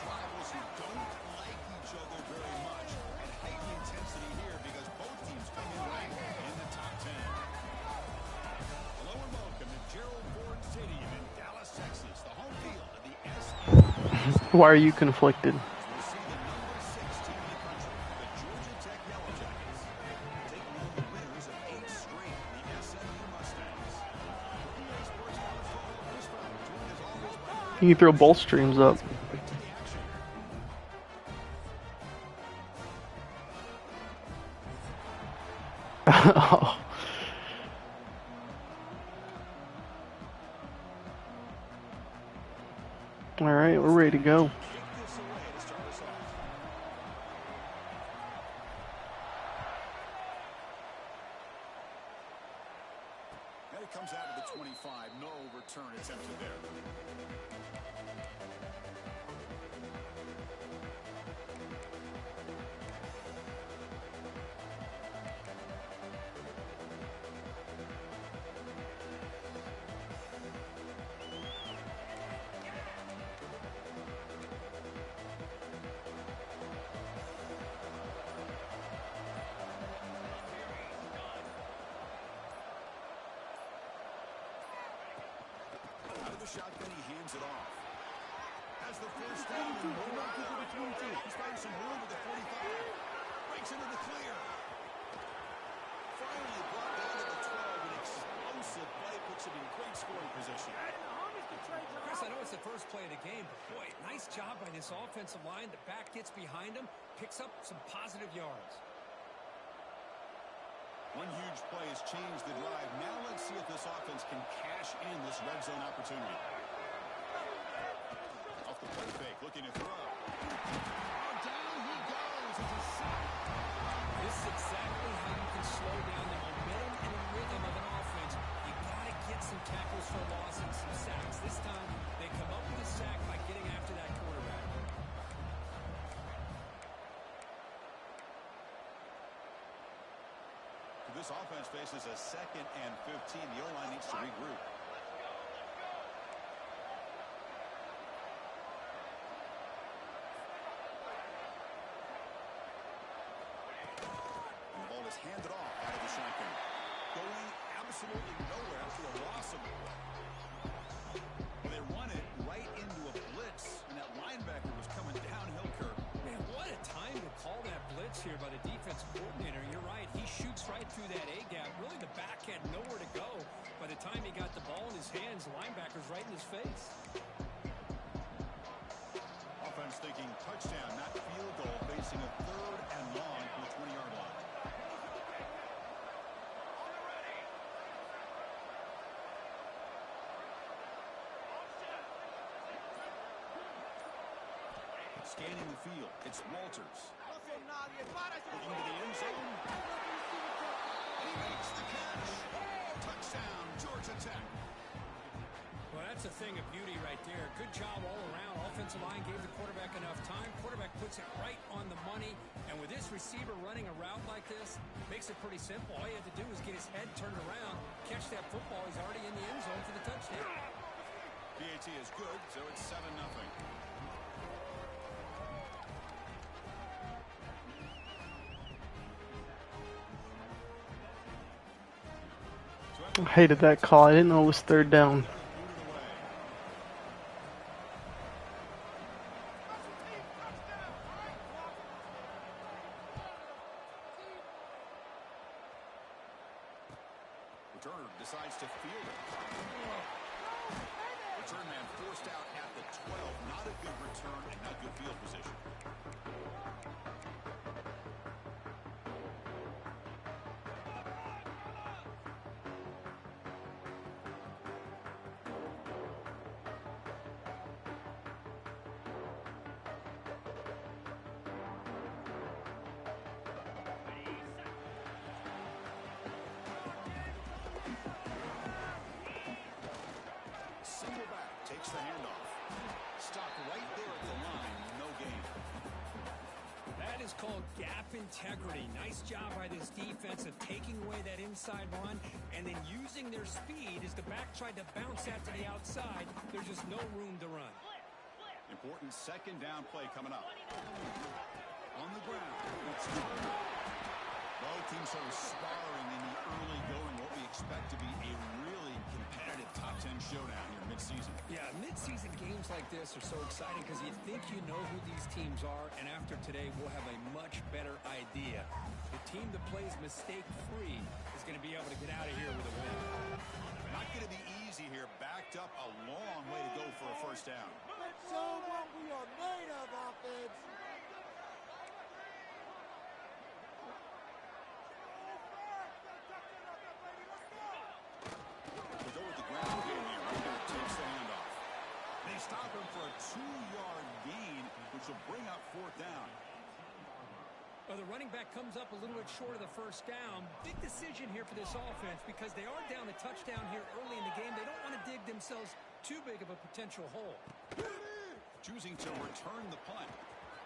rivals who don't like each other very much. And heightened intensity here because both teams come in ranked in the top 10. Hello and welcome to Gerald Ford Stadium in Dallas, Texas, the home field of the SMU. Why are you conflicted? We'll see the number 6 team in the country, the Georgia Tech Yellow Jackets, taking on the winners of 8 straight, the SMU Mustangs. You can throw both streams up. Oh. All right, we're ready to go. And it comes out of the 25. No return attempted there. The shotgun, he hands it off. Has the first down and more. He's finding some room with the 45. Breaks into the clear. Finally brought down to the 12. An explosive play puts him in great scoring position. Chris, I know it's the first play of the game, but boy, nice job by this offensive line. The back gets behind him, picks up some positive yards. One huge play has changed the drive. Now let's see if this offense can cash in this red zone opportunity. Off the play fake, looking to throw. Down he goes. It's a sack. This is exactly how you can slow down the momentum and the rhythm of an offense. You got to get some tackles for loss and some sacks. This time, they come up with a sack by getting after that quarterback. This offense faces a 2nd and 15. The O-line needs to regroup. And the ball is handed off out of the shotgun. Going absolutely nowhere after a loss of it. They run it right into a blitz, and that linebacker was coming downhill curve. Man, what a time to call that blitz here by the defensive coordinator. You're right. He shoots right through that A-gap. Really, the back had nowhere to go. By the time he got the ball in his hands, the linebacker's right in his face. Offense thinking touchdown, not field goal, facing a 3rd and long from the 20-yard line. Scanning the field, it's Walters. Looking to the end zone. And he makes the catch. Touchdown, Georgia Tech. Well, that's a thing of beauty right there. Good job all around. Offensive line gave the quarterback enough time. Quarterback puts it right on the money. And with this receiver running a route like this, makes it pretty simple. All you have to do is get his head turned around, catch that football. He's already in the end zone for the touchdown. PAT is good, so it's 7-0. I hated that call. I didn't know it was 3rd down. Returner decides to field it. Return man forced out at the 12. Not a good return and not good field position. Single back, takes the handoff. Stopped right there at the line, no gain. That is called gap integrity. Nice job by this defense of taking away that inside run and then using their speed as the back tried to bounce that to the outside. There's just no room to run. Important second down play coming up. On the ground. Both teams are sparring in the early going. What we expect to be a really competitive top 10 showdown here mid-season. Yeah, mid-season games like this are so exciting because you think you know who these teams are, and after today we'll have a much better idea. The team that plays mistake-free is going to be able to get out of here with a win. Not going to be easy here. Backed up a long way to go for a first down. Let's show what we are made of, offense. They go with the ground game here. Runner takes the handoff. They stop him for a 2-yard gain, which will bring up fourth down. Well, the running back comes up a little bit short of the first down. Big decision here for this offense because they are down a touchdown here early in the game. They don't want to dig themselves too big of a potential hole. Choosing to return the punt.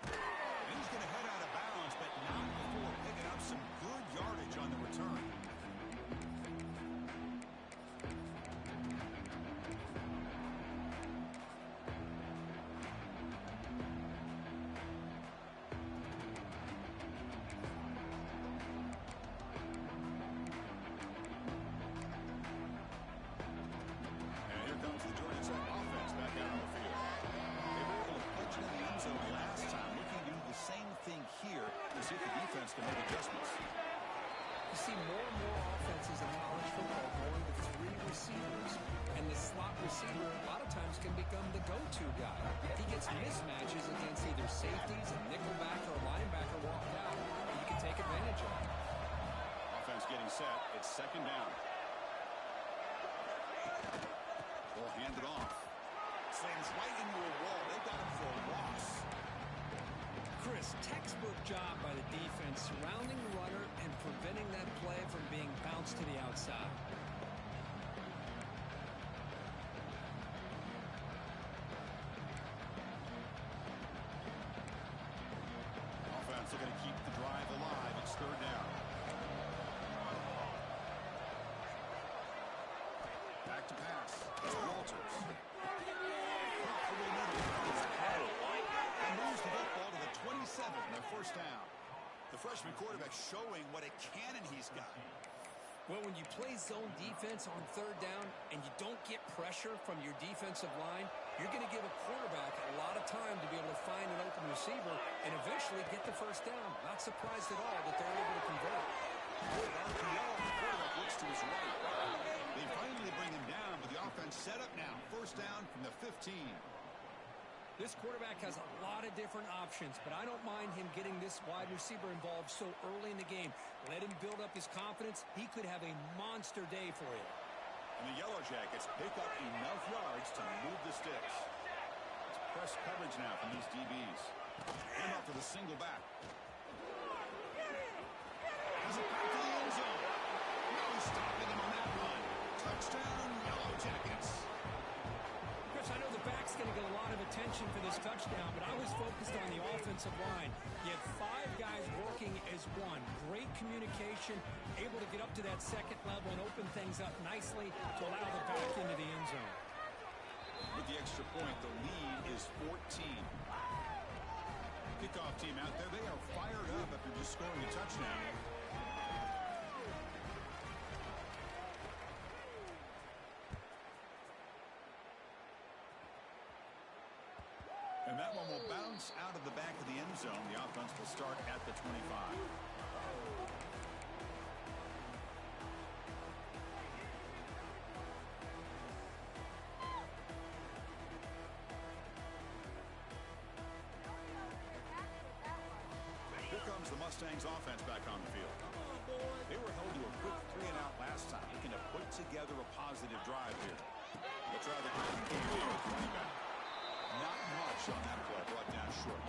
And he's going to head out of bounds, but not before picking up some good yardage on the return. See if the defense can make adjustments. You see more and more offenses in college football going with 3 receivers, and the slot receiver a lot of times can become the go-to guy. He gets mismatches against either safeties, a nickelback, or a linebacker walked out, and you can take advantage of it. Offense getting set. It's second down. They'll hand it off. Slams right into a wall. They got him for a loss. Chris, textbook job by the defense surrounding the runner and preventing that play from being bounced to the outside. Offense are going to keep the drive alive. It's third down. Back to pass. It's Walters. Moves the football to the 27, their first down. The freshman quarterback showing what a cannon he's got. Well, when you play zone defense on third down and you don't get pressure from your defensive line, you're going to give a quarterback a lot of time to be able to find an open receiver and eventually get the first down. Not surprised at all that they're able to convert. RPO, the quarterback looks to his right. They finally bring him down, but the offense set up now. First down from the 15. This quarterback has a lot of different options, but I don't mind him getting this wide receiver involved so early in the game. Let him build up his confidence. He could have a monster day for you. And the Yellow Jackets pick up enough yards to move the sticks. It's press coverage now from these DBs. And up to the single back. He's back to the end zone. No stopping him on that run. Touchdown, Yellow Jackets. Chris, I know the back's going to get a lot of attention for this touchdown, but I was focused on the offensive line. You had 5 guys working as one. Great communication, able to get up to that second level and open things up nicely to allow the back into the end zone. With the extra point, the lead is 14. Kickoff team out there, they are fired up after just scoring a touchdown. And that one will bounce out of the back of the end zone. The offense will start at the 25. Here comes the Mustangs offense back on the field. They were held to a quick 3-and-out last time, looking to put together a positive drive here. They'll try the ground game here with running back. Not much on that play, brought down short.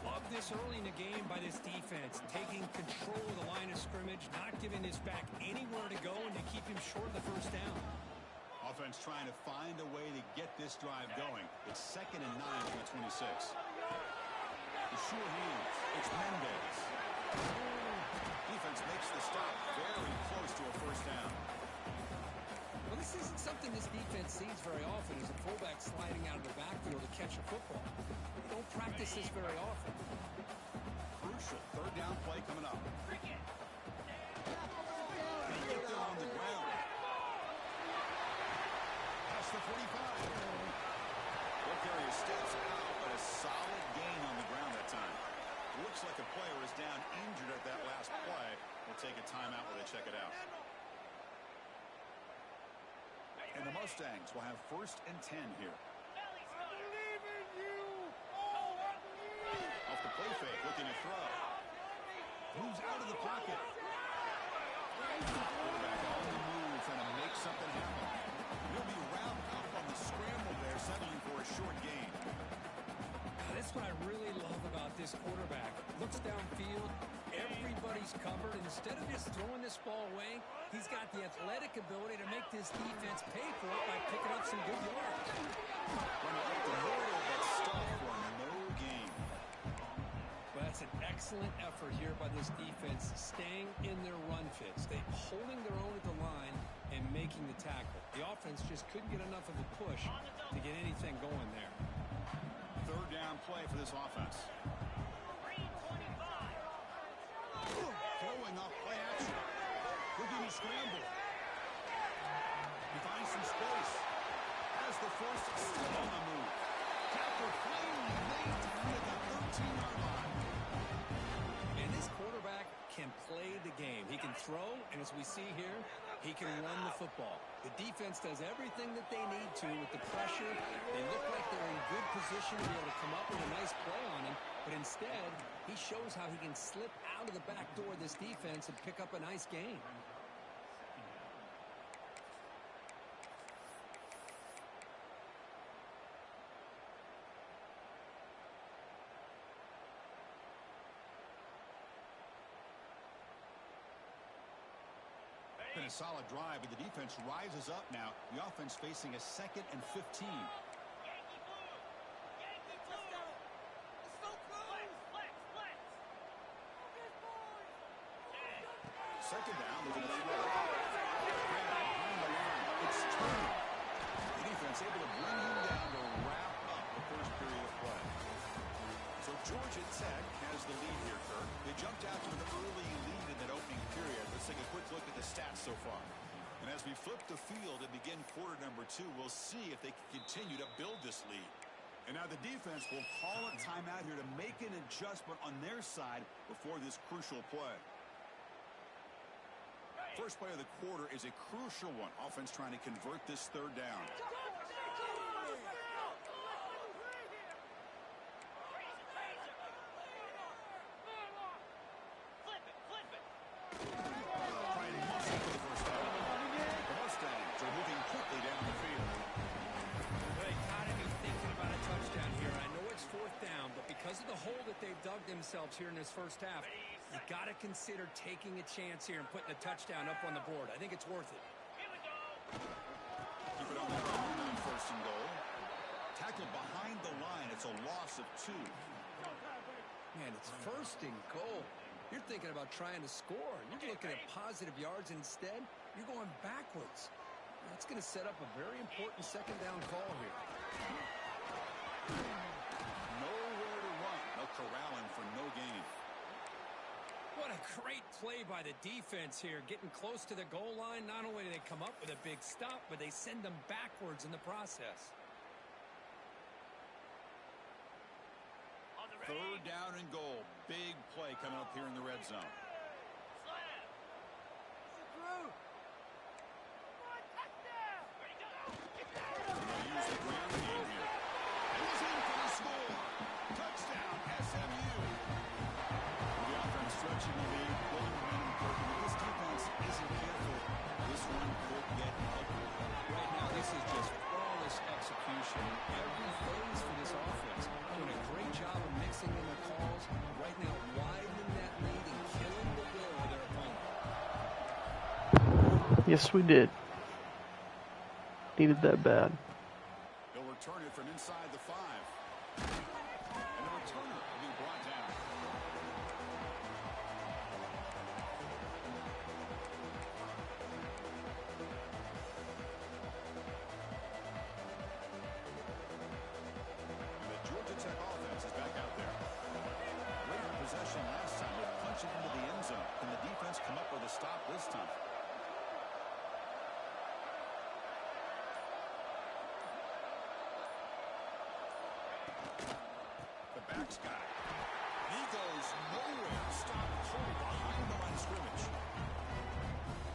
Love this early in the game by this defense, taking control of the line of scrimmage, not giving this back anywhere to go, and to keep him short of the first down. Offense trying to find a way to get this drive going. It's 2nd and 9 from the 26. The sure hands. It's Mendez. Defense makes the stop very close to a first down. Well, This isn't something this defense sees very often, is a fullback sliding out of the backfield to catch a football. They don't practice this very often. Crucial third down play coming up. They get there on the ground. Past the 45. Will carry his steps out, but a solid gain on the ground that time. Looks like a player is down injured at that last play. We'll take a timeout while they check it out. And the Mustangs will have 1st and 10 here. I believe in you! Oh, I believe! Off the play fake, looking to throw. Moves out of the pocket. Quarterback on the move, trying to make something happen. He'll be wrapped up on the scramble there, settling for a short gain. That's what I really love about this quarterback. Looks downfield, everybody's covered. Instead of just throwing this ball away, he's got the athletic ability to make this defense pay for it by picking up some good yards. Run up the middle, but stuff for no gain. Well, that's an excellent effort here by this defense, staying in their run fits. They holding their own at the line and making the tackle. The offense just couldn't get enough of a push to get anything going there. Third down play for this offense. Throwing off play action. Looking to scramble. He finds some space. Has the first still on the move. Tackle playing late at the 13-yard line. And this quarterback can play the game. He can throw, and as we see here, he can run the football. The defense does everything that they need to with the pressure. They look like they're in good position to be able to come up with a nice play on him, but instead, he shows how he can slip out of the back door of this defense and pick up a nice gain. Been a solid drive, but the defense rises up now. The offense facing a 2nd and 15. Second down, looking to throw. Behind the line, it's turning. The defense able to bring him down to wrap up the first period of play. So Georgia Tech has the lead here, Kirk. They jumped out to an early lead in that opening period. Let's take a quick look at the stats so far. And as we flip the field and begin quarter number 2, we'll see if they can continue to build this lead. And now the defense will call a timeout here to make an adjustment on their side before this crucial play. First play of the quarter is a crucial one. Offense trying to convert this third down. Trying to muscle for the first down. The Mustangs are moving quickly down the field. They gotta be thinking about a touchdown here. I know it's 4th down, but because of the hole that they've dug themselves here in this first half, you got to consider taking a chance here and putting a touchdown up on the board. I think it's worth it. Keep it on the ground on 1st and goal. Tackle behind the line. It's a loss of 2. Man, it's 1st and goal. You're thinking about trying to score. You're looking at positive yards. Instead, you're going backwards. That's going to set up a very important 2nd down call here. Nowhere to run. No corralling for no gain. What a great play by the defense here. Getting close to the goal line, not only do they come up with a big stop, but they send them backwards in the process. Third down and goal. Big play coming up here in the red zone. They'll use the ground game here. He's in for the score. Touchdown, SMU. The offense stretching the lead. Building momentum. If this defense isn't careful, this one could get ugly. Right now, this is just flawless execution. Every phase for this offense. Doing a great job of mixing in the calls. Right now, widening that lead and killing the will of their opponent. Yes, we did. Needed that bad. They'll return it from inside the 5. And the returner will be brought down. next guy. He goes nowhere. Stop cold behind the line of scrimmage.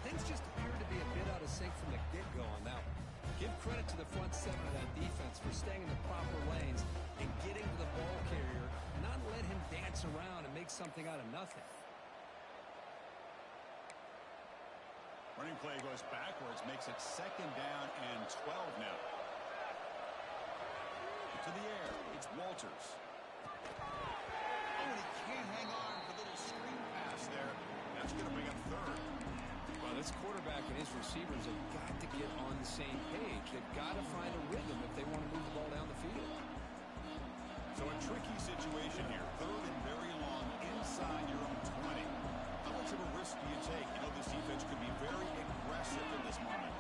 Things just appear to be a bit out of sync from the get-go on that one. Give credit to the front seven of that defense for staying in the proper lanes and getting to the ball carrier, not let him dance around and make something out of nothing. Running play goes backwards, makes it 2nd down and 12 now. To the air, it's Walters. Oh, and he can't hang on for the little screen pass there. That's going to bring up 3rd. Well, this quarterback and his receivers have got to get on the same page. They've got to find a rhythm if they want to move the ball down the field. So a tricky situation here. 3rd and very long inside your own 20. How much of a risk do you take? You know this defense could be very aggressive in this moment.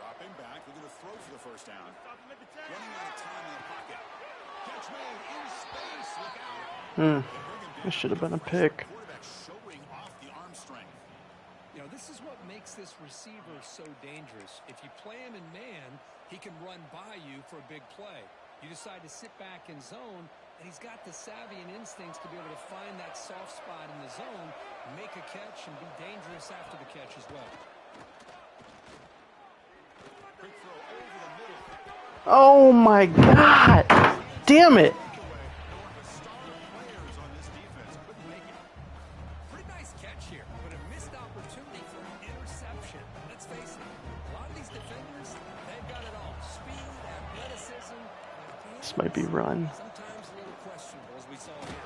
Dropping back. They're going to throw for the 1st down. Running out of time in the pocket. Catch made in space. Look out. This should have been a pick. Quarterback showing off the arm strength. You know, this is what makes this receiver so dangerous. If you play him in man, he can run by you for a big play. You decide to sit back in zone, and he's got the savvy and instincts to be able to find that soft spot in the zone, make a catch, and be dangerous after the catch as well. Quick throw over the middle. Oh my God! Damn it! One of the star players on this defense couldn't make it. Pretty nice catch here, but a missed opportunity for an interception. Let's face it, a lot of these defenders, they've got it all. Speed, athleticism. This might be run. Sometimes a little questionable, as we saw here.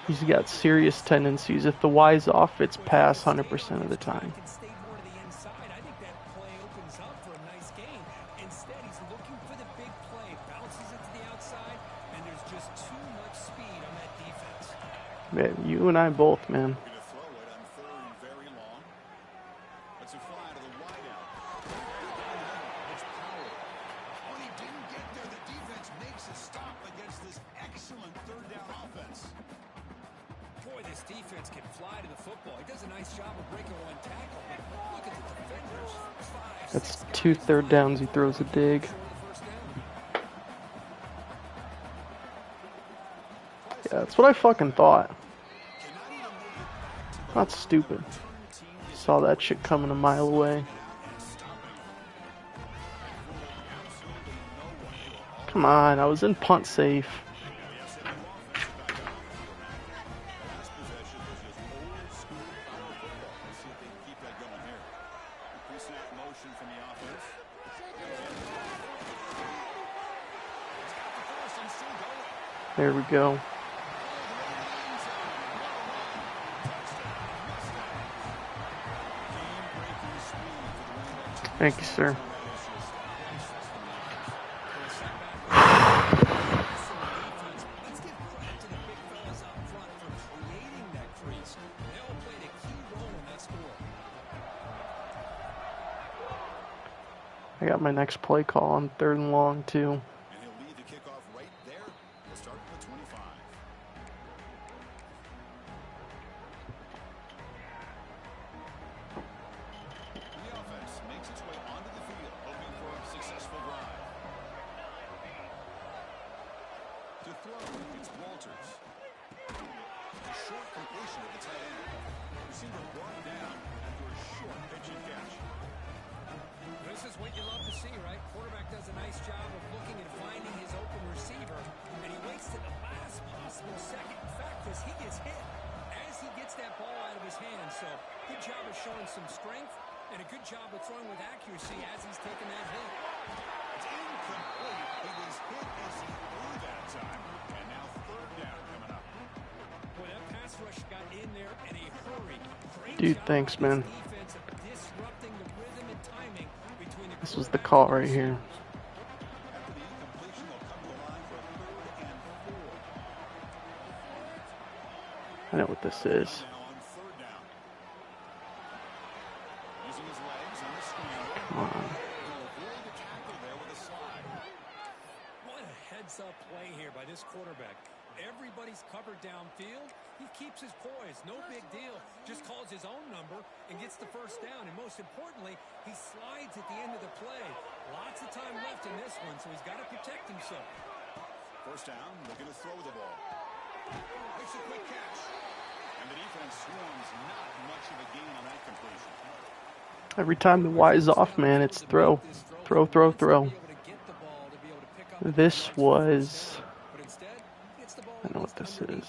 He's got serious tendencies. If the Y's off, it's pass 100% of the time. Can stay more to the inside. I think that play opens up for a nice gain. Instead, he's looking for the big play, bounces it to the outside, and there's just too much speed on that defense. Man, you and I both, man. Going to throw it on 3rd and very long. Let's it fly to the wideout. It's Powell. When he didn't get there, the defense makes a stop against this excellent 3rd down offense. Boy, this defense can fly to the football. He does a nice job of breaking one tackle, but look at the defenders. 5, That's 6 2 guys 3rd downs. He throws a dig. short of the 1st down. Yeah, that's what I fucking thought. Not stupid. Saw that shit coming a mile away. Come on, I was in punt safe. Last possession was just old school power football. Let's see if they can keep that going here. Pre-snap motion from the offense. He's got the first and still going. There we go. Thank you, sir. Let's give credit to the big fellas up front for creating that crease. They all played a key role in that score. I got my next play call on 3rd and long, too. And he'll lead the kickoff right there. We'll start with the 25. The offense makes its way onto the field, hoping for a successful drive. To throw, it's Walters. A short completion of the tight end. Receiver brought down after a short pitch and catch. This is what you love to see, right? Quarterback does a nice job of looking and finding his open receiver, and he waits to the last possible second. In fact, as he gets hit, as he gets that ball out of his hands. So good job of showing some strength, and a good job of throwing with accuracy as he's taking that hit. It's incomplete. He was hit as he threw that time. And now 3rd down coming up. Boy, that pass rush got in there in a hurry. Great Dude, job thanks, by man. this defense of disrupting the rhythm and timing between the This was the call right here. After the incompletion, they'll come to the line for a 3rd and 4. I know what this is. Now on 3rd down. Using his legs on the screen. Come on. He'll avoid the tackle there with a slide. What a heads-up play here by this quarterback. everybody's covered downfield, he keeps his poise. No big deal. Just calls his own number and gets the first down. And most importantly, he slides at the end of the play. Lots of time left in this one, so he's got to protect himself. First down, looking to throw the ball. Makes a quick catch. And the defense swarms, not much of a gain on that completion. Every time the Y's off, man, it's throw. Throw, throw, throw. This was... I know what this is.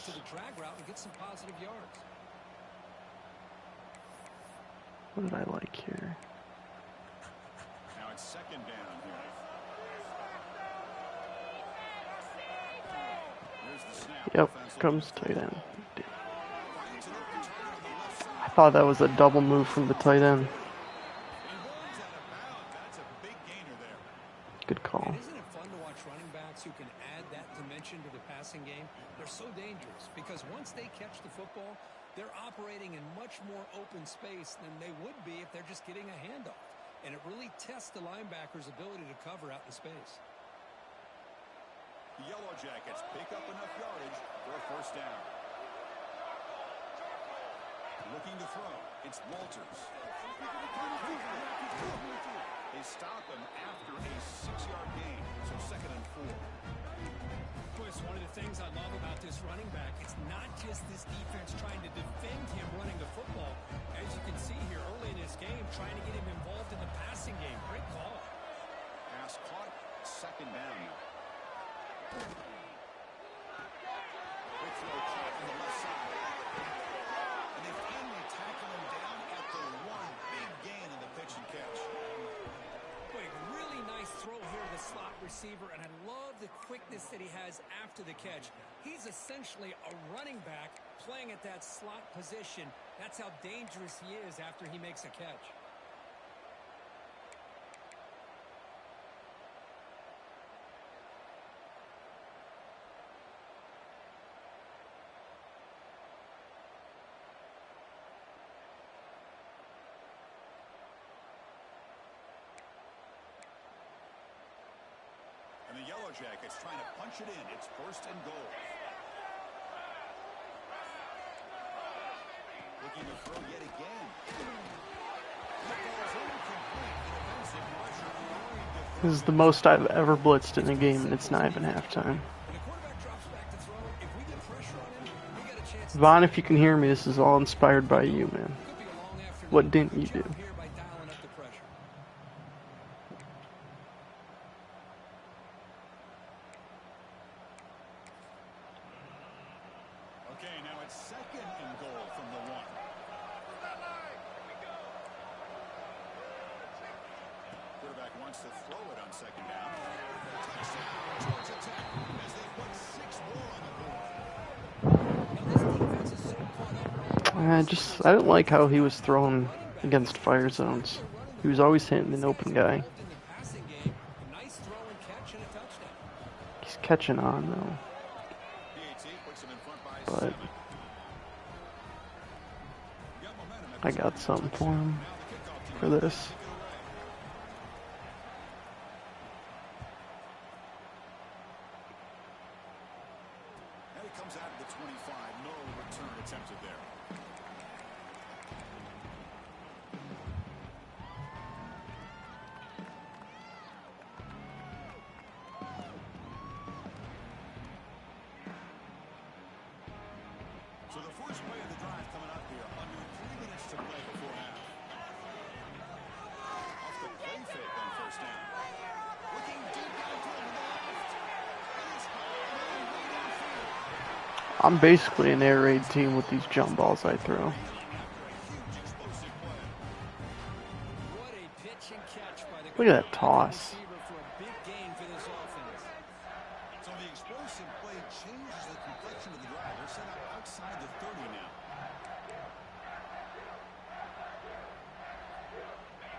What did I like here? Now it's second down here. Here's the snap. Yep, comes tight end. I thought that was a double move from the tight end. Good call. Isn't it fun to watch running backs who can add that dimension to the passing game? They're so dangerous because once they catch the football, they're operating in much more open space than they would be if they're just getting a handoff. And it really tests the linebacker's ability to cover out in space. The Yellow Jackets pick up enough yardage for a first down. Looking to throw. It's Walters. They stop him after a 6-yard gain, so second and 4. Chris, one of the things I love about this running back, it's not just this defense trying to defend him running the football. As you can see here early in this game, trying to get him involved in the passing game. Great call. Pass caught, second down. Quick throw caught on the left side. And they finally tackle him down at the 1. Big gain on the pitch and catch. Really nice throw here to the slot receiver, and I love the quickness that he has after the catch. He's essentially a running back playing at that slot position. That's how dangerous he is after he makes a catch. The Yellow Jackets trying to punch it in. It's first and goal. Looking to throw yet again. This is the most I've ever blitzed in a game, and it's not even halftime. Vaughn, if you can hear me, this is all inspired by you, man. What didn't you do? Okay, now it's second and goal from the 1. Quarterback wants to throw it on second down. Touchdown, Georgia Tech, as they put 6 more on the board. I didn't like how he was thrown against fire zones. He was always hitting an open guy. He's catching on, though. But I got something for him for this. And it comes out of the 25. No return attempted there. So the first play of the drive coming up here. Under 3 minutes to play before half. Off the play fake on first down. Looking deep down to the left. And it's I'm basically an air raid team with these jump balls I throw. Look at that toss. So the explosive play changes the complexion of the drive. They're set up outside the 30 now.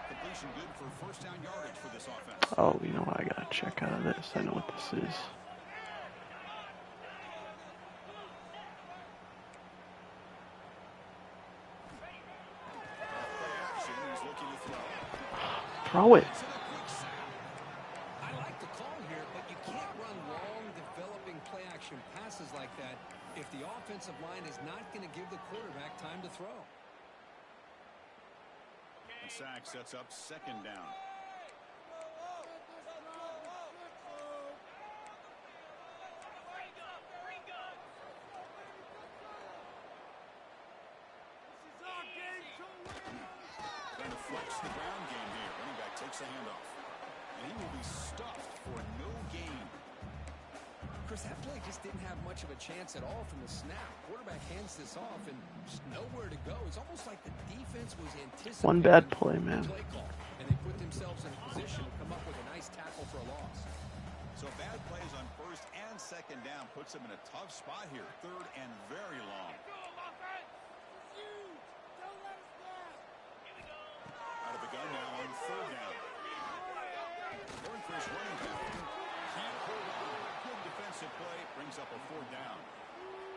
Completion good for first down yardage for this offense. Oh, you know what? I gotta check out of this. I know what this is. Throw it. I like the call here, but you can't run long, developing play-action passes like that offensive line is not going to give the quarterback time to throw. And sack sets up second down. Trying to flex the ground game here. Running back takes the handoff. And he will be stuffed for no gain. Chris, that play just didn't have much of a chance at all from the snap. Quarterback hands this off and just nowhere to go. It's almost like the defense was anticipating One bad play, man. the play call, and they put themselves in a position to come up with a nice tackle for a loss. So bad plays on first and second down puts them in a tough spot here. Third and very long. Out of the gun now on third down. Going for his running back. Can't hold on. Good defensive play. Brings up a fourth down.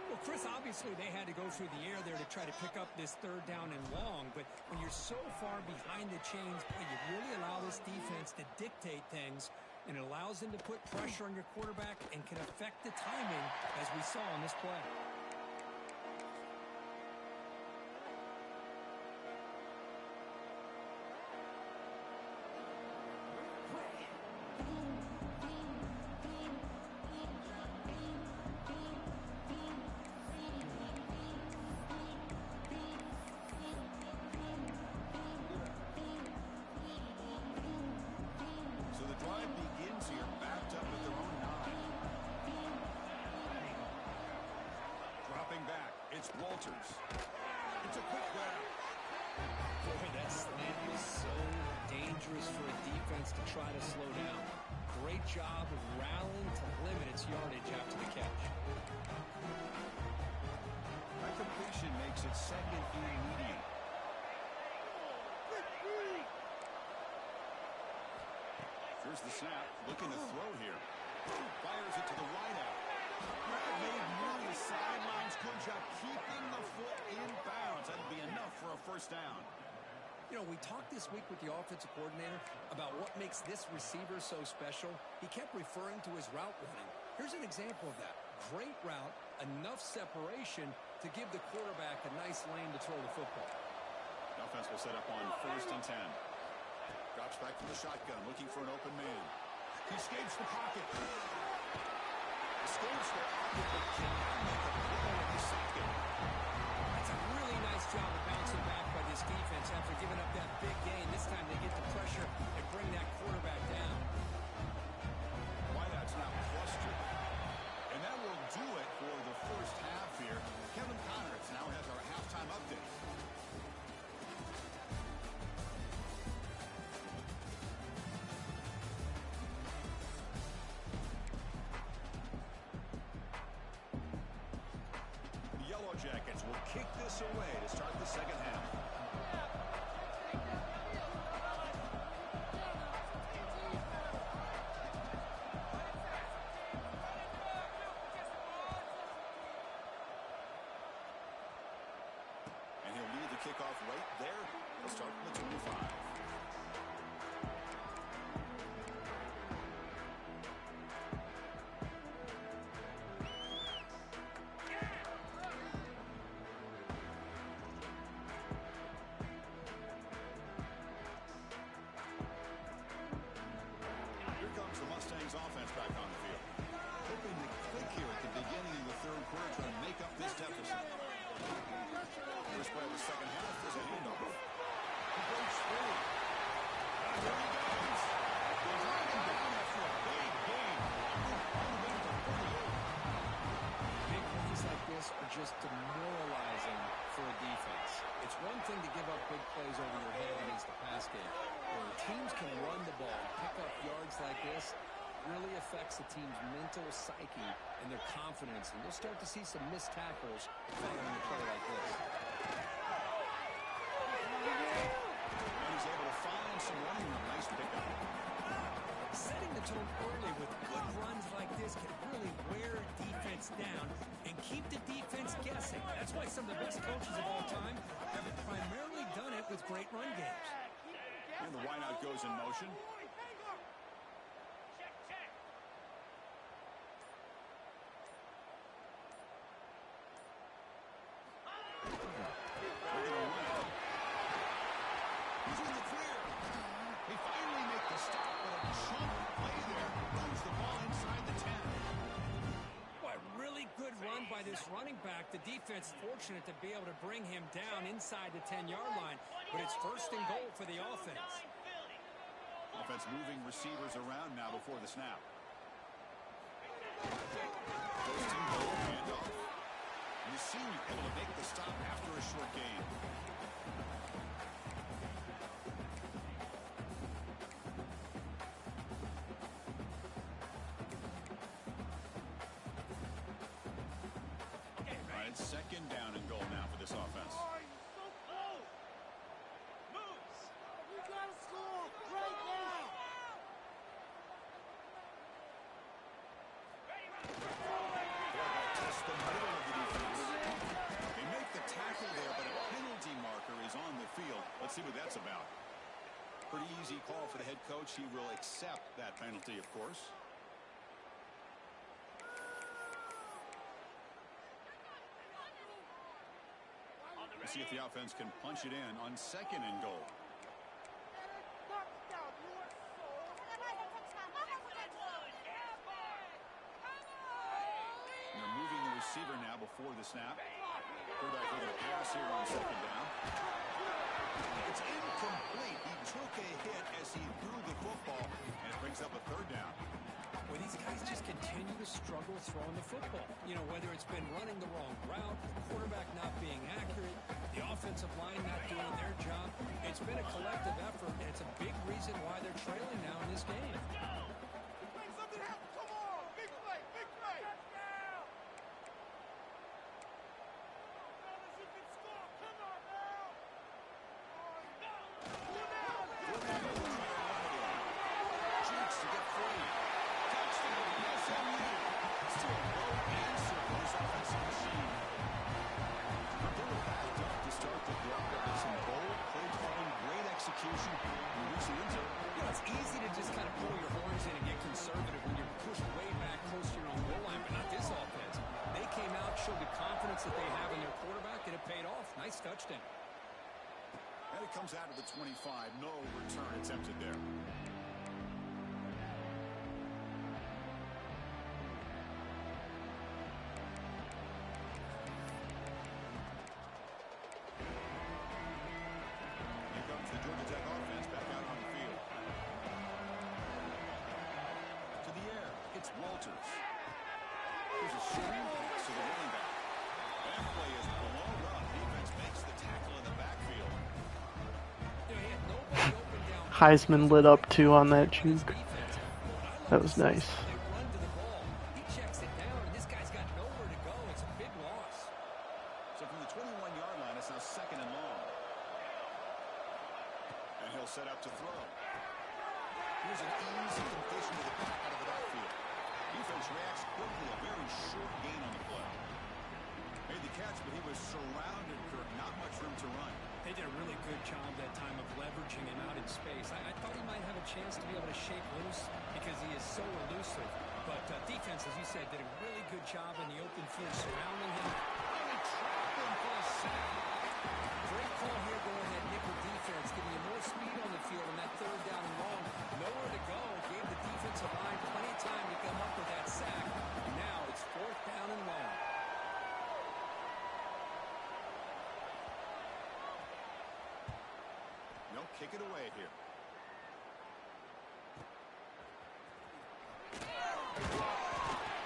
Well, Chris, obviously they had to go through the air there to try to pick up this third down and long, but when you're so far behind the chains, boy, you really allow this defense to dictate things, and it allows them to put pressure on your quarterback and can affect the timing, as we saw on this play. So the drive begins here, backed up at their own 9. Dropping back, it's Walters. It's a quick grab. Boy, that slant was so dangerous for a defense to try to slow down. Great job of rallying to limit its yardage after the catch. That completion makes it second and medium. Here's the snap, looking to throw here. Fires it to the wideout. Grab made near the sidelines. Good job keeping the foot in bounds. That'll be enough for a first down. You know, we talked this week with the offensive coordinator about what makes this receiver so special. He kept referring to his route running. Here's an example of that. Great route, enough separation to give the quarterback a nice lane to throw the football. The offense will set up on first and 10. Drops back to the shotgun, looking for an open man. He escapes the pocket. Escapes the pocket, but cannot make a play at the second. That's a really nice job of bouncing back by this defense after giving up that big gain. This time they get the pressure and bring that quarterback down. Wideout's now clustered. And that will do it for the first half here. Kevin Connors now has our halftime update. The Yellow Jackets will kick this away to start the second half. And he'll lead the kickoff right there. He'll start from the 25. Here comes the Mustangs offense back on the field. Hoping to click here at the beginning of the third quarter, trying to make up this deficit. First play of the second half is a handoff. He breaks free. And there he goes. Goes running down after a big gain. On the way to 48. Big plays like this are just demoralizing for a defense. It's one thing to give up big plays over your head against the pass game. When teams can run the ball, pick up yards like this, really affects the team's mental psyche and their confidence. And you'll start to see some missed tackles following a play like this. And he's able to find some running room. Nice pickup. Setting the tone early with good runs like this can really wear defense down and keep the defense guessing. That's why some of the best coaches of all time have primarily done it with great run games. And the wideout goes in motion. the 10. What a really good run by this running back. The defense fortunate to be able to bring him down inside the 10-yard line, but it's first and goal for the offense. Offense moving receivers around now before the snap. First and goal, handoff. And the senior able to make the stop after a short gain. All right, second down and goal now for this offense. Oh, you're so close. Moves. We gotta score right now. Test the middle of the defense. They make the tackle there, but a penalty marker is on the field. Let's see what that's about. Pretty easy call for the head coach. He will accept that penalty, of course. Let's see if the offense can punch it in on second and goal. They're moving the receiver now before the snap. Quarterback looking to pass here on second down. It's incomplete. He took a hit as he threw the football, and it brings up a third down. Well, these guys just continue to struggle throwing the football. You know, whether it's been running the wrong route, the quarterback not being accurate, the offensive line not doing their job. It's been a collective effort, and it's a big reason why they're trailing now in this game. Make something happen. Come on. Big play. Big play. Touchdown. Fellas, you can score. Come on now. Cheeks to get free. Touchdown, SMU. Still no answer for this offensive machine. They were backed up to start the drive. Some bold play calling, great execution, and losing into it. You know, it's easy to just kind of pull your horns in and get conservative when you're pushed way back close to your own goal line, but not this offense. They came out, showed the confidence that they have in their quarterback, and it paid off. Nice touchdown. And it comes out of the 25. No return attempted there. Here comes the Georgia Tech offense back out on the field. To the air, it's Walters. Here's a screen pass to the running back. That play is blown up. Defense makes the tackle in the backfield. You know, he had nobody open down. Heisman lit up too on that juke. Defense. That was nice. They run to the ball. He checks it down, and this guy's got nowhere to go. It's a big loss. So from the 21-yard line, it's now second and long. And he'll set up to throw. Here's an easy completion to the back out of the backfield. Defense reacts quickly. A very short gain on the play. Made the catch, but he was surrounded, Kirk. Not much room to run. They did a really good job that time of leveraging him out in space. I thought he might have a chance to be able to shake loose because he is so elusive. But defense, as you said, did a really good job in the open field surrounding him. And he trapped him for a sack. Great call here going that nickel defense, giving you more speed on the field on that third down and long. Nowhere to go. Gave the defensive line plenty of time to come up with that sack. Now it's fourth down and long. They'll kick it away here.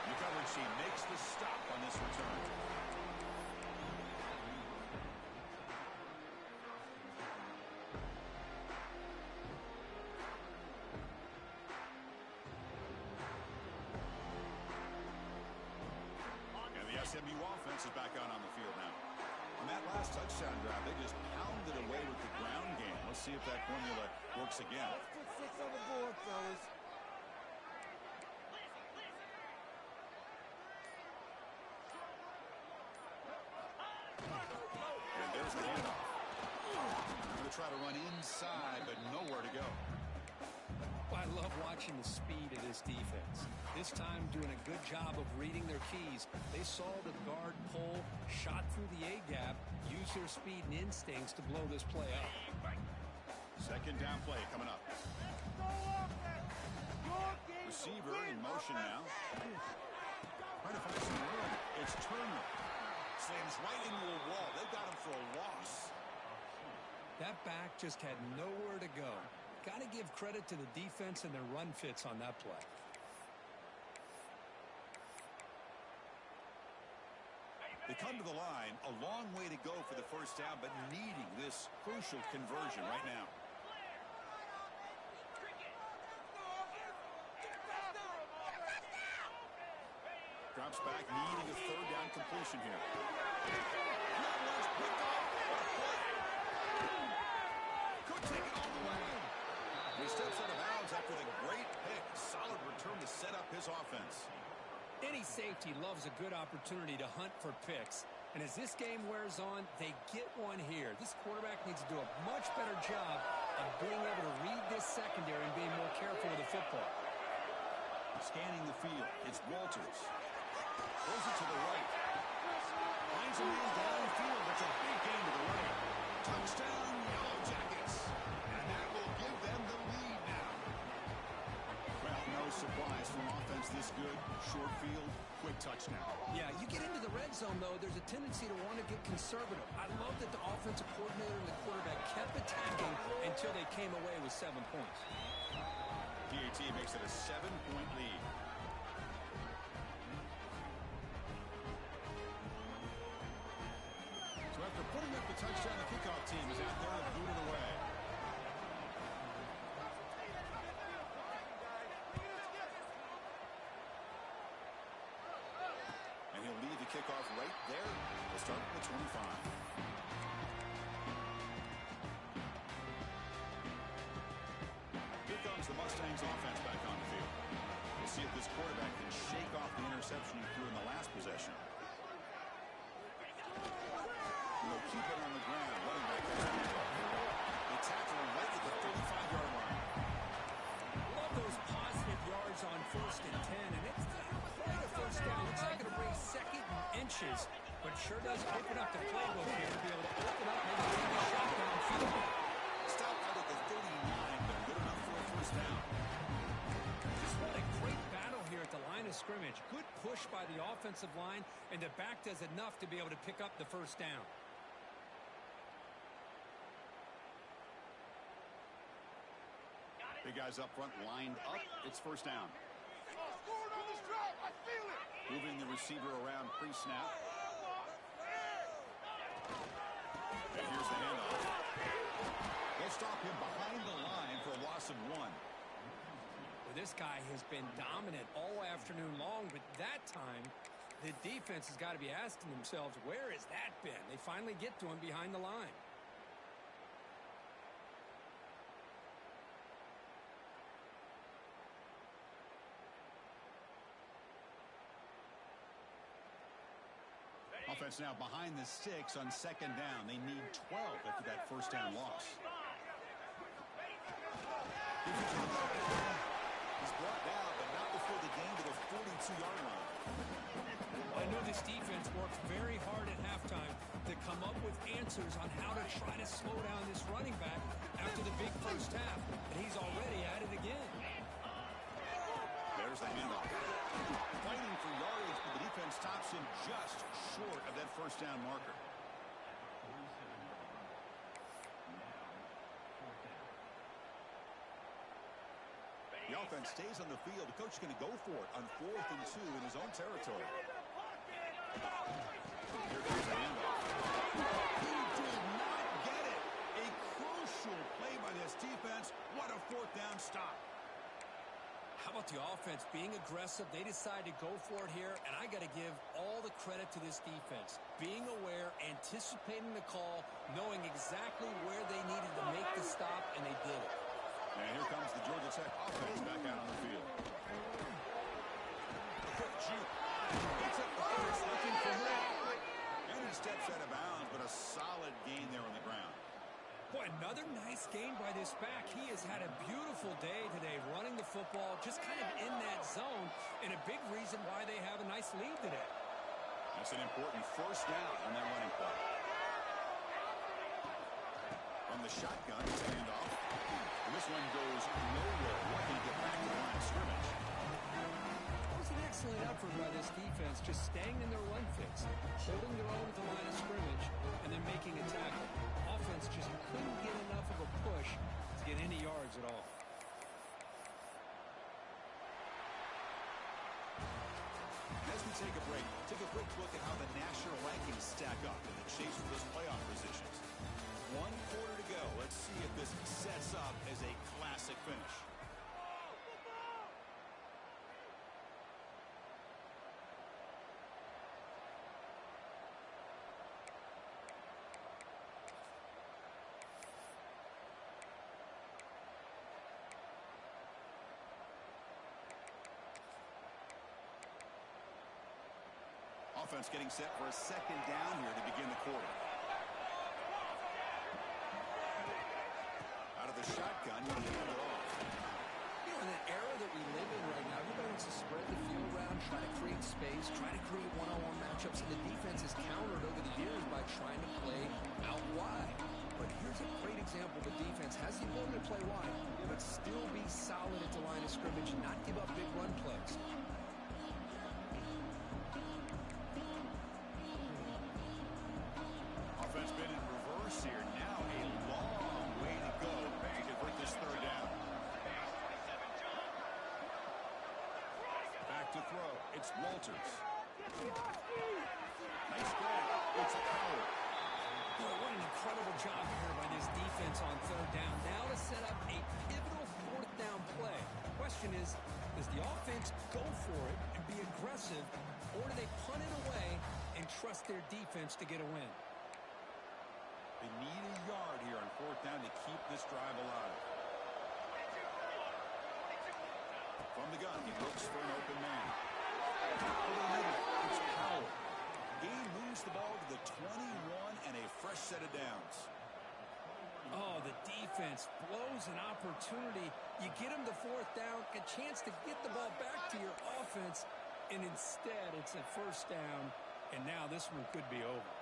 McCutcheon makes the stop on this return. And the SMU offense is back out on the field now. On that last touchdown drive, they just pounded away with the ground game. Let's see if that formula works again. Let's put 6 on the board, fellas. And there's the handoff. They're going to try to run inside, but nowhere to go. Well, I love watching the speed of this defense. This time doing a good job of reading their keys. They saw the guard pull, shot through the A-gap, used their speed and instincts to blow this play up. Second down play coming up. Let's go offense. Your game. Receiver in motion now. Trying to find some room. It's Turner. Slams right into a wall. They got him for a loss. That back just had nowhere to go. Got to give credit to the defense and their run fits on that play. They come to the line, a long way to go for the first down, but needing this crucial conversion right now. Drops back, needing a third down completion here. Could take it all the way. He steps out of bounds after the great pick. Solid return to set up his offense. Any safety loves a good opportunity to hunt for picks. And as this game wears on, they get one here. This quarterback needs to do a much better job of being able to read this secondary and being more careful with the football. Scanning the field, it's Walters. Throws it to the right. Finds a man downfield. That's a big gain to the right. Touchdown, Yellow Jackets. And that will give them the lead now. Well, no surprise from offense this good. Short field, quick touchdown. Yeah, you get into the red zone, though, there's a tendency to want to get conservative. I love that the offensive coordinator and the quarterback kept attacking until they came away with 7 points. PAT makes it a 7-point lead. So after putting up the touchdown, the kickoff team is out there to boot it away. And he'll lead the kickoff right there. We'll start at the 25. Here comes the Mustangs offense back on the field. We'll see if this quarterback can shake off the interception he threw in the last possession. They'll keep it on the ground. Running back has the handoff. They tackle him right at the 35-yard line. Love those positive yards on 1st and 10, and it's not quite a first down. Looks like it'll bring 2nd and inches, but sure does open up the playbook here to be able to open up maybe take a shot downfield. Stop out at the 39, but good enough for a first down. Just what a great battle here at the line of scrimmage. Good push by the offensive line, and the back does enough to be able to pick up the first down. Big guys up front lined up. It's first down. Scoring on this drive. I feel it. Moving the receiver around pre-snap. And here's the handoff. They'll stop him behind the line for a loss of 1. Well, this guy has been dominant all afternoon long, but that time the defense has got to be asking themselves, where has that been? They finally get to him behind the line. Offense now behind the 6 on 2nd down. They need 12 after that first down loss. He's brought down, but not before the gain to the 42-yard line. I know this defense worked very hard at halftime to come up with answers on how to try to slow down this running back after the big first half, and he's already at it again. There's the handoff. Fighting for yardage, but the defense stops him just short of that first down marker. The offense stays on the field. The coach is going to go for it on 4th and 2 in his own territory. Here comes the handoff. He did not get it. A crucial play by this defense. What a 4th down stop. How about the offense being aggressive? They decide to go for it here, and I got to give all the credit to this defense. Being aware, anticipating the call, knowing exactly where they needed to make the stop, and they did it. And here comes the Georgia Tech offense back out on the field. It's a first looking for him. And he steps out of bounds, but a solid gain there on the ground. Boy, another nice game by this back. He has had a beautiful day today running the football, just kind of in that zone, and a big reason why they have a nice lead today. That's an important first down on that running play. From the shotgun, it's a handoff. And this one goes nowhere. Lucky to get back to the line of scrimmage. excellent effort by this defense, just staying in their run fix, holding their own at the line of scrimmage, and then making a tackle. Offense just couldn't get enough of a push to get any yards at all. As we take a break, take a quick look at how the national rankings stack up in the chase for those playoff positions. 1 quarter to go. Let's see if this sets up as a classic finish. Offense getting set for a second down here to begin the quarter. Out of the shotgun, you hand it off. You know, in that era that we live in right now, everybody wants to spread the field around, try to create space, try to create one-on-one matchups, and the defense has countered over the years by trying to play out wide. But here's a great example. The defense has the ability to play wide, but still be solid at the line of scrimmage and not give up big run plays. Offense been in reverse here. Now a long way to go to convert this third down. Back to throw. It's Walters. Nice grab. It's Howard. Boy, what an incredible job here by this defense on third down. Now to set up a pivotal fourth down play. The question is, does the offense go for it and be aggressive, or do they punt it away and trust their defense to get a win? They need a yard here on fourth down to keep this drive alive. From the gun, he looks for an open man. It's Powell. Gain moves the ball to the 21 and a fresh set of downs. Oh, the defense blows an opportunity. You get them the fourth down, a chance to get the ball back to your offense, and instead it's a first down, and now this one could be over.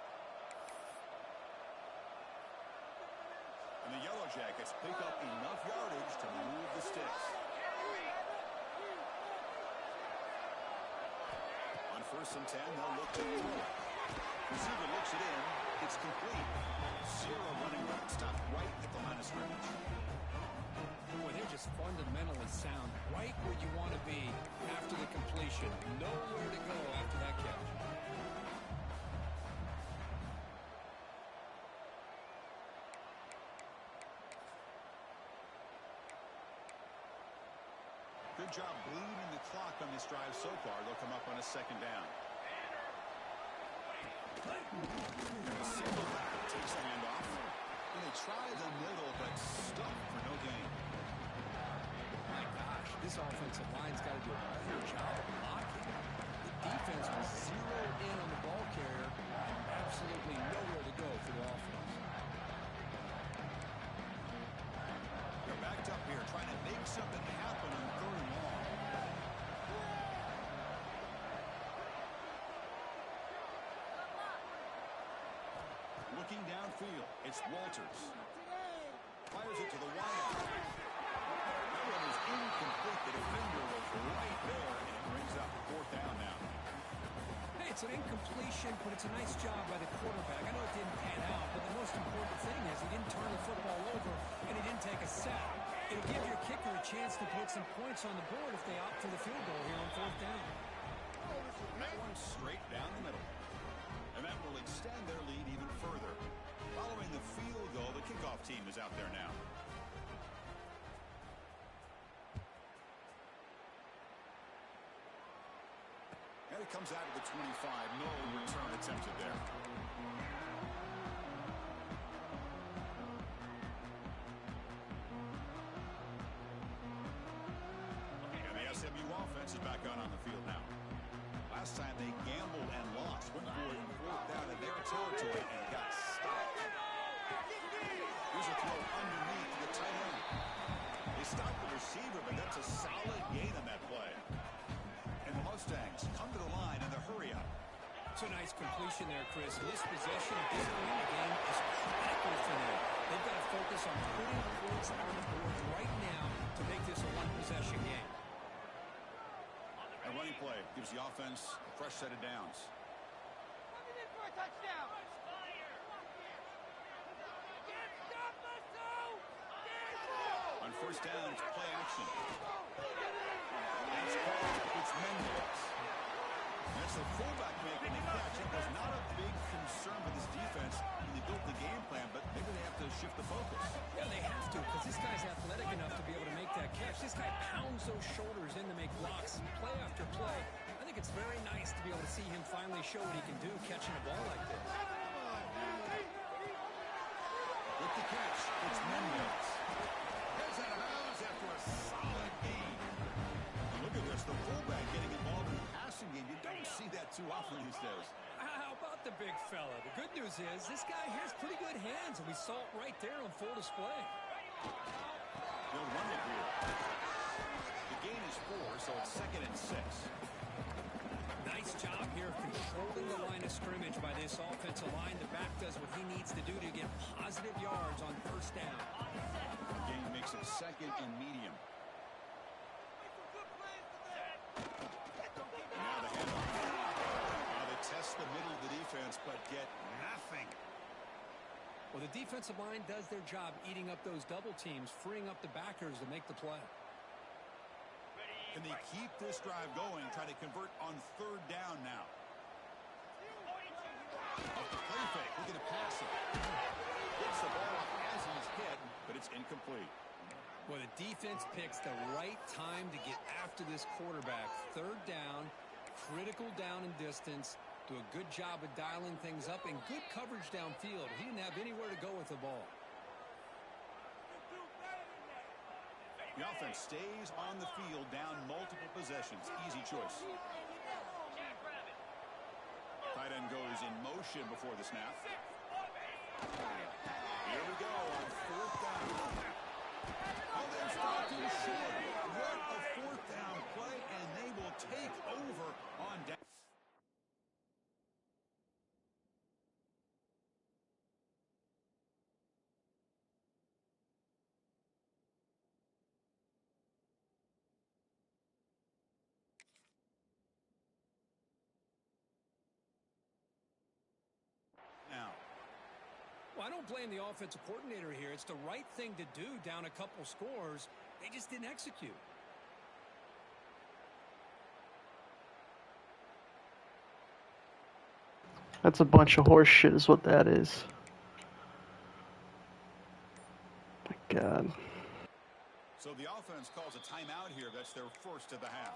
And the Yellow Jackets pick up enough yardage to move the sticks. On 1st and 10, they'll look to throw. Receiver looks it in. It's complete. Zero running route. Stopped right at the line of scrimmage. Boy, they're just fundamentally sound. Right where you want to be after the completion. Nowhere to go after that catch. Good job bleeding the clock on this drive so far. They'll come up on a second down. Single back takes the handoff. And they try the middle, but stuck for no gain. My gosh, this offensive line's got to do a better job of blocking. The defense was zeroed in on the ball carrier. Absolutely nowhere to go for the offense. They're backed up here, trying to make something happen on 3rd and long. Looking downfield, it's Walters. Fires it to the wide. That one is incomplete. The defender was right there, and it brings up 4th down now. Hey, it's an incompletion, but it's a nice job by the quarterback. I know it didn't pan out, but the most important thing is he didn't turn the football over, and he didn't take a sack. It'll give your kicker a chance to put some points on the board if they opt for the field goal here on 4th down. That one straight down the middle. And that will extend their lead even further. Following the field goal, the kickoff team is out there now. And it comes out of the 25. No return attempted there. And the SMU offense is back on the field now. Last time they gambled and lost. Went for it 4th down in their territory and got stopped. Here's a throw underneath the tight end. They stopped the receiver, but that's a solid gain on that play. And the Mustangs come to the line in the hurry up. It's a nice completion there, Chris. This possession at this point in the game is critical for them. They've got to focus on putting points on the board right now to make this a one-possession game. A running play gives gives the offense a fresh set of downs. Coming in for a touchdown. On first down, it's play action. That's called, it's Mendez. That's the fullback making the catch. It was not a big concern with this defense when they built the game plan, but maybe they have to shift the focus. Yeah, they have to, because this guy's athletic enough to be able to make that catch. This guy pounds those shoulders in to make blocks play after play. I think it's very nice to be able to see him finally show what he can do catching a ball like this. With the catch, it's Mendez. Heads out of bounds after a solid gain. And look at this, the fullback getting involved in the passing game. You don't see that too often these days. How about the big fella? The good news is this guy has pretty good hands, and we saw it right there on full display. They'll run it here. The gain is 4, so it's 2nd and 6. Nice job here of controlling the line of scrimmage by this offensive line. The back does what he needs to do to get positive yards on first down. The gain makes it 2nd and medium. Now the handoff. Now they test the middle of the defense, but get nothing. Well, the defensive line does their job eating up those double teams, freeing up the backers to make the play. Can they keep this drive going, try to convert on 3rd down now? Up the play fake, looking to pass it. Gets the ball off as he's hit, but it's incomplete. Well, the defense picks the right time to get after this quarterback. 3rd down, critical down and distance. Do a good job of dialing things up and good coverage downfield. He didn't have anywhere to go with the ball. The offense stays on the field, down multiple possessions. Easy choice. Tight end goes in motion before the snap. Here we go on 4th down. Oh, they're stopping short. What a 4th down play, and they will take over on down. Now, Well, I don't blame the offensive coordinator here. It's the right thing to do down a couple scores. They just didn't execute. That's a bunch of horse shit is what that is. My God. so the offense calls a timeout here. That's their first of the half.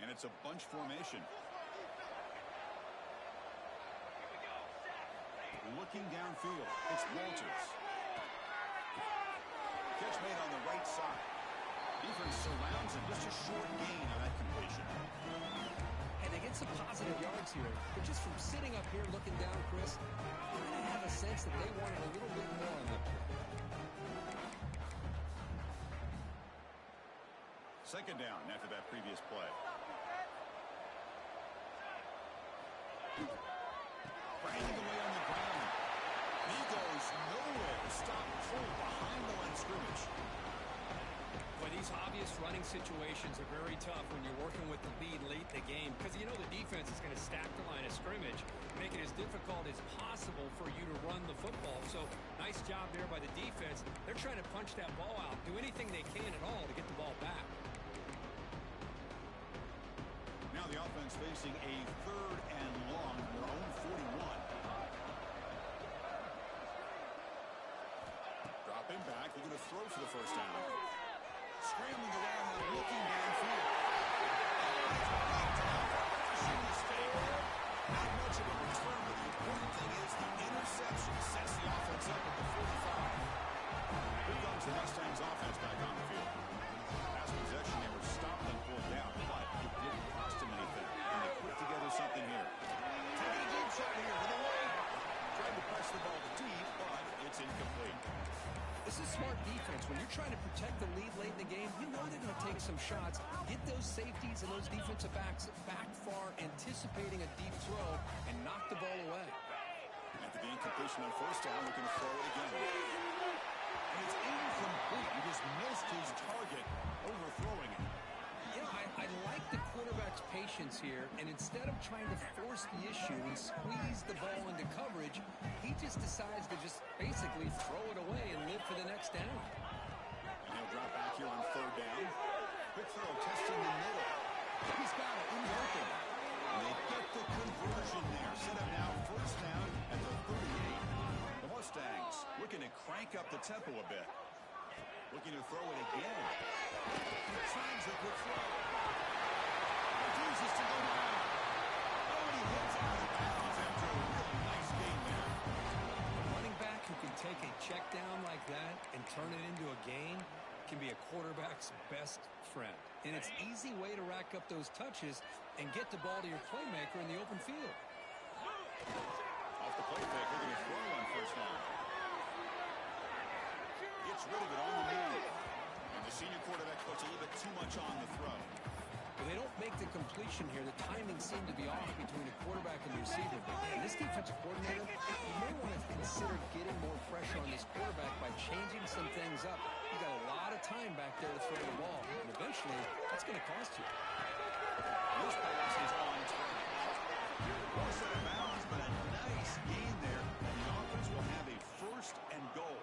And it's a bunch formation. Looking downfield, it's Walters. Catch made on the right side. Defense surrounds him, just a short gain on that completion. And they get some positive yards here. But just from sitting up here looking down, Chris, I kind of have a sense that they wanted a little bit more on that play. 2nd down after that previous play. Banging away on the ground. He goes nowhere to stop pull behind the line of scrimmage. Boy, these obvious running situations are very tough when you're working with the lead late in the game because you know the defense is going to stack the line of scrimmage, make it as difficult as possible for you to run the football. So nice job there by the defense. They're trying to punch that ball out, do anything they can at all to get the ball back. Now the offense facing a 3rd and long, their own 41. Dropping back, they're going to throw for the first down. Scrambling around now, looking downfield. Not much of a return, but the important thing is the interception sets the offense up at the 45. Here comes the Mustangs offense back on the field. Last possession, they were stopped and pulled down, but it didn't cost them anything. And they put together something here. Taking a deep shot here with a lane. Tried to press the ball deep, but it's incomplete. This is smart defense. When you're trying to protect the lead late in the game, you know they're going to take take some shots, get those safeties and those defensive backs back far, anticipating a deep throw, and knock the ball away. After the incompletion on first down, looking to throw it again. And it's incomplete. He just missed his target, overthrowing it. You know, I like the quarterback's patience here, and instead of trying to force the issue and squeeze the ball into coverage, he just decides to just basically throw it away and live for the next down. And he'll drop back here on third down. Quick throw, testing the middle. He's got it in the open. And they get the conversion there. Set up now, first down at the 38. The Mustangs looking to crank up the tempo a bit. Looking to throw it again. He tries a good throw. Refuses to go down. Oh, and he hits out of bounds after a really nice game there. A running back who can take a check down like that and turn it into a gain can be a quarterback's best friend. And it's an easy way to rack up those touches and get the ball to your playmaker in the open field. Off the play fake, looking to throw on first down. Gets rid of it on the move. And the senior quarterback puts a little bit too much on the throw. If they don't make the completion here, the timing seemed to be off between the quarterback and the receiver. But man, this defensive coordinator, you may want to consider getting more pressure on this quarterback by changing some things up. You got a lot of time back there to throw the ball, and eventually that's going to cost you. This pass is on target. Well set of bounds, but a nice gain there. And the offense will have a first and goal.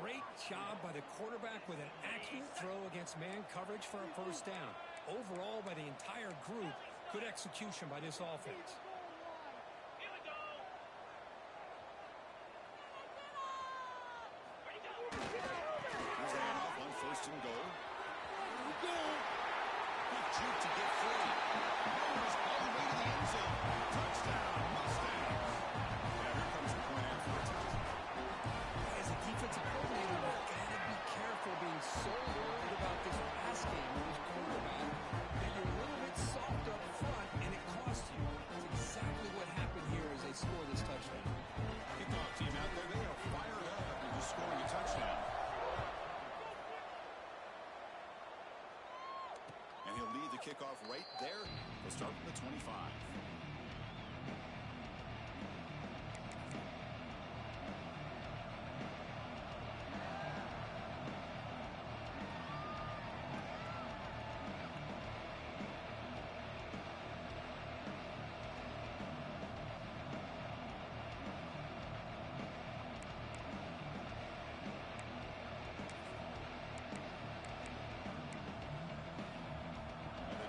Great job by the quarterback with an accurate throw against man coverage for a first down. Overall, by the entire group, good execution by this offense. He's laying off on first and goal. Good juke to get free. Noah's all the way to the end zone. Touchdown, Mustangs. Yeah, here comes the point after the touchdown. As a defensive coordinator, you've got to be careful being so worried about this pass game with his quarterback that you're a little bit soft up front and it costs you. That's exactly what happened here as they score this touchdown. Kickoff team out there, they are fired up after just scoring a touchdown. And he'll lead the kickoff right there. They'll start from the 25.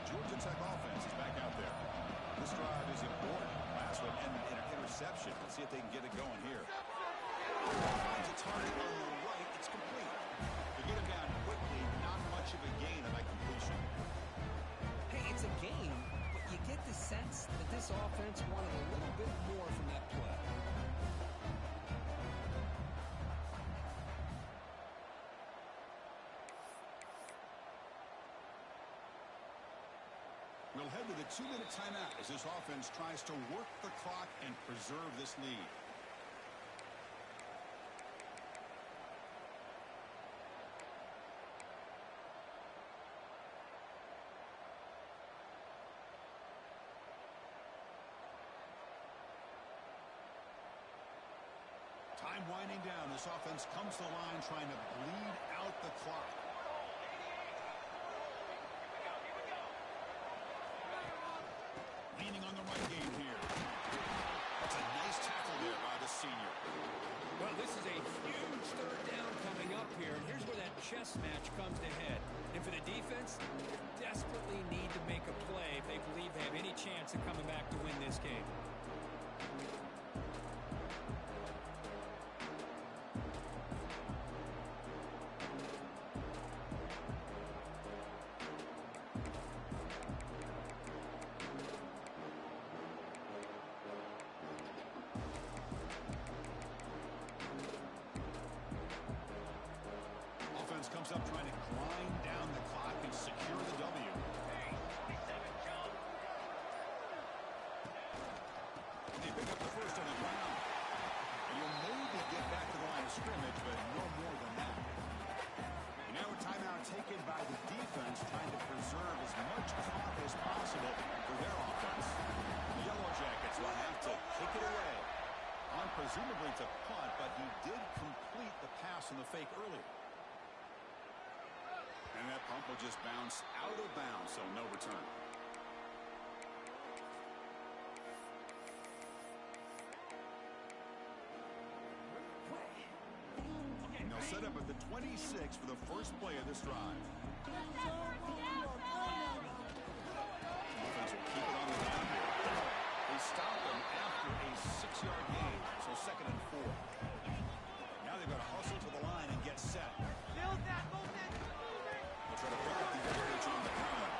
Georgia Tech offense is back out there. This drive is important. Last one ended in an interception. Let's see if they can get it going here. Finds a target on the right. It's complete. They get him down quickly. Not much of a gain on that completion. Hey, it's a game, but you get the sense that this offense wanted a little bit more from that play. We'll head to the 2-minute timeout as this offense tries to work the clock and preserve this lead. Time winding down. This offense comes to the line trying to bleed out the clock. Leaning on the run game here. That's a nice tackle there by the senior. Well, this is a huge third down coming up here, and here's where that chess match comes to head. And for the defense, they desperately need to make a play if they believe they have any chance of coming back to win this game. Comes up trying to grind down the clock and secure the W. They pick up the first on the ground. And you'll maybe get back to the line of scrimmage, but no more than that. And now a timeout taken by the defense. fake earlier. And that pump will just bounce out of bounds, so no return. And they'll set up at the 26 for the first play of this drive. Offense will keep it on the ground here. They stopped them after a 6-yard gain, so 2nd and 4. Now they've got to hustle to the line and get set. Build that momentum. They'll try to pick up the yardage on the ground.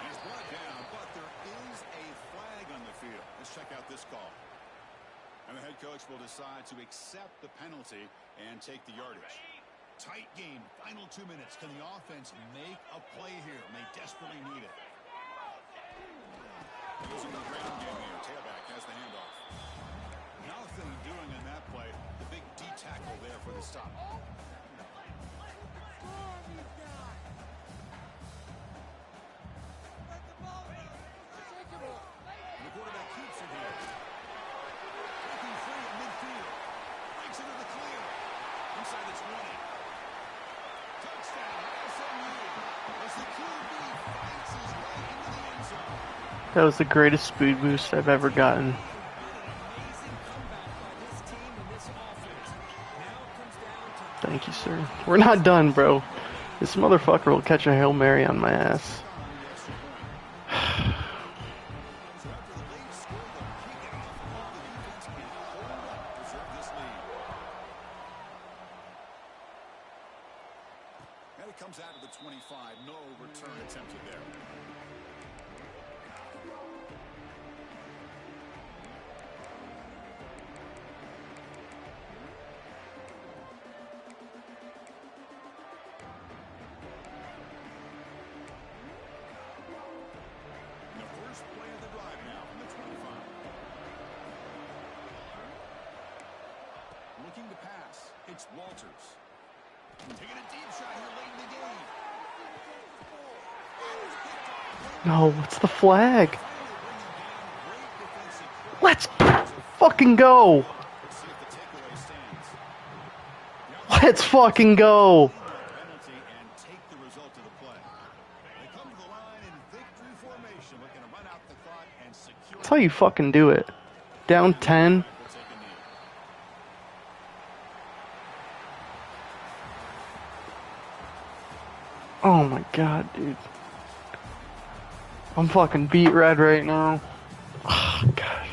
He's brought down, but there is a flag on the field. Let's check out this call. And the head coach will decide to accept the penalty and take the yardage. Tight game, final 2 minutes. Can the offense make a play here? And they desperately need it. Using the ground game here. Tailback has the handoff. Nothing doing on that play. The big D tackle there for the stop. The quarterback keeps it here. Breaking free at midfield. Breaks into the clear. Inside the 20. Touchdown, SMU. As the QB fights his way into the end zone. That was the greatest speed boost I've ever gotten. Thank you, sir. We're not done, bro. This motherfucker will catch a Hail Mary on my ass. And it comes out of the 25. No return attempted there. And the first play of the drive now from the 25. Looking to pass. It's Walters. Taking a deep shot here late in the game. No, what's the flag? Let's fucking go. Let's fucking go. That's how you fucking do it. Down 10. Oh my god, dude. I'm fucking beat red right now. Oh, gosh.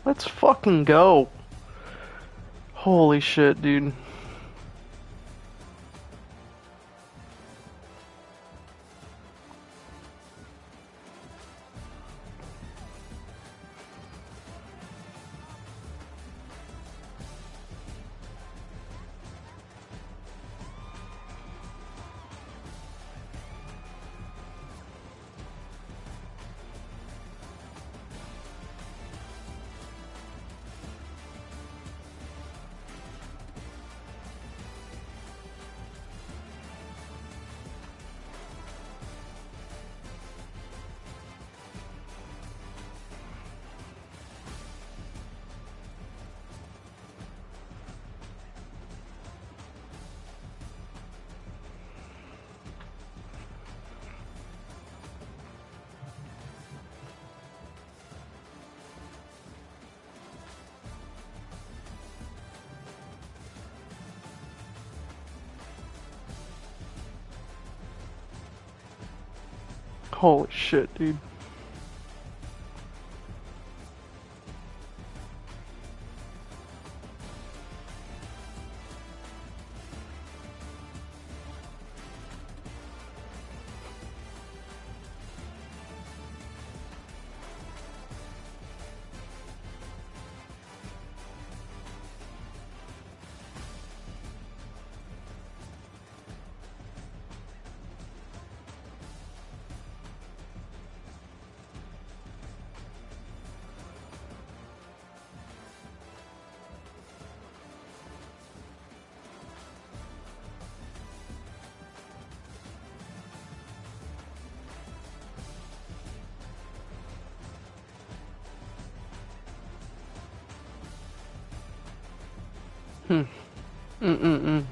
Let's fucking go. Holy shit, dude. Holy shit, dude. Mm-mm-mm.